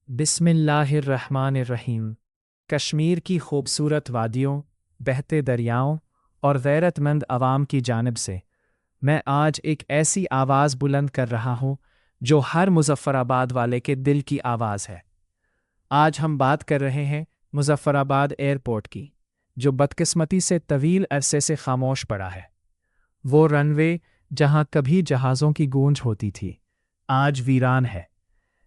बिस्मिल्लाहिर्रहमानिर्रहीम। कश्मीर की खूबसूरत वादियों, बहते दरियाओं और गैरतमंद आवाम की जानिब से मैं आज एक ऐसी आवाज़ बुलंद कर रहा हूँ जो हर मुज़फ़्फ़राबाद वाले के दिल की आवाज़ है। आज हम बात कर रहे हैं मुज़फ़्फ़राबाद एयरपोर्ट की, जो बदकिस्मती से तवील अरसे से खामोश पड़ा है। वो रनवे जहाँ कभी जहाज़ों की गूंज होती थी, आज वीरान है।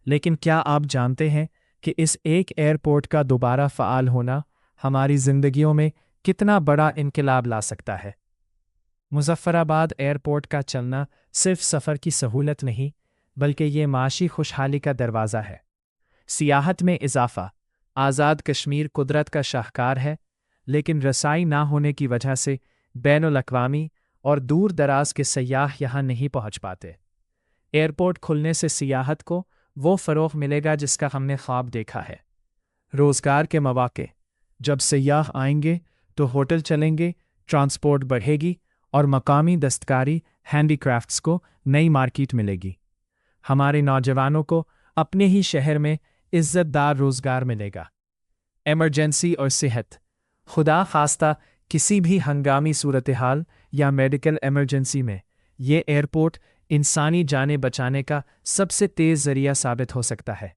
लेकिन क्या आप जानते हैं कि इस एक एयरपोर्ट का दोबारा फ़आल होना हमारी ज़िंदगियों में कितना बड़ा इनकलाब ला सकता है? मुज़फ़्फ़राबाद एयरपोर्ट का चलना सिर्फ सफ़र की सहूलत नहीं, बल्कि ये माशी खुशहाली का दरवाज़ा है। सियाहत में इजाफ़ा। आज़ाद कश्मीर कुदरत का शाहकार है, लेकिन रसाई ना होने की वजह से बैनुल-अक़वामी और दूर दराज के सयाह यहाँ नहीं पहुँच पाते। एयरपोर्ट खुलने से सियाहत को वो फ़रोग़ मिलेगा जिसका हमने ख्वाब देखा है। रोज़गार के मौक़े। जब सयाह आएंगे तो होटल चलेंगे, ट्रांसपोर्ट बढ़ेगी और मकामी दस्तकारी हैंडीक्राफ्ट्स को नई मार्केट मिलेगी। हमारे नौजवानों को अपने ही शहर में इज़्ज़तदार रोज़गार मिलेगा। एमरजेंसी और सेहत। खुदा खास्ता किसी भी हंगामी सूरत हाल या मेडिकल एमरजेंसी में ये एयरपोर्ट इंसानी जानें बचाने का सबसे तेज़ ज़रिया साबित हो सकता है।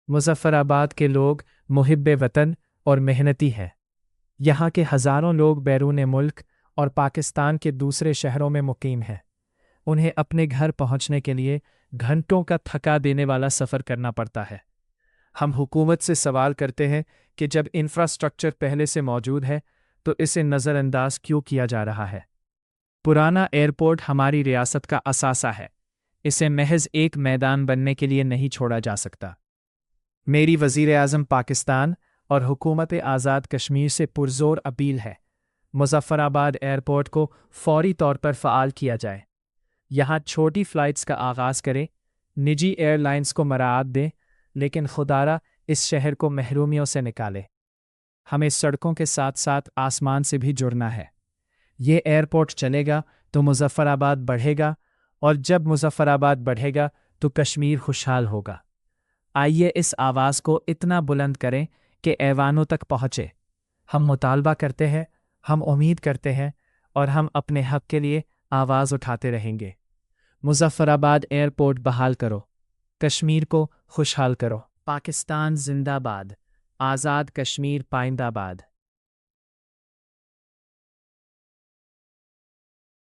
मुज़फ़्फ़राबाद के लोग मुहिब्बे वतन और मेहनती हैं। यहाँ के हज़ारों लोग बैरून मुल्क और पाकिस्तान के दूसरे शहरों में मुकीम हैं। उन्हें अपने घर पहुँचने के लिए घंटों का थका देने वाला सफ़र करना पड़ता है। हम हुकूमत से सवाल करते हैं कि जब इंफ्रास्ट्रक्चर पहले से मौजूद है तो इसे नज़रअंदाज क्यों किया जा रहा है? पुराना एयरपोर्ट हमारी रियासत का असासा है। इसे महज एक मैदान बनने के लिए नहीं छोड़ा जा सकता। मेरी वज़ीर-ए-आज़म पाकिस्तान और हुकूमत आज़ाद कश्मीर से पुरज़ोर अपील है, मुज़फ़्फ़राबाद एयरपोर्ट को फ़ौरी तौर पर फ़आल किया जाए। यहाँ छोटी फ़्लाइट्स का आगाज़ करें, निजी एयरलाइंस को मराआत दें, लेकिन खुदारा इस शहर को महरूमियों से निकाले। हमें सड़कों के साथ साथ आसमान से भी जुड़ना है। ये एयरपोर्ट चलेगा तो मुज़फ़्फ़राबाद बढ़ेगा, और जब मुज़फ़्फ़राबाद बढ़ेगा तो कश्मीर खुशहाल होगा। आइए इस आवाज़ को इतना बुलंद करें कि ऐवानों तक पहुँचे। हम मुतालबा करते हैं, हम उम्मीद करते हैं, और हम अपने हक़ के लिए आवाज़ उठाते रहेंगे। मुज़फ़्फ़राबाद एयरपोर्ट बहाल करो, कश्मीर को खुशहाल करो। पाकिस्तान जिंदाबाद, आज़ाद कश्मीर पाइंदाबाद।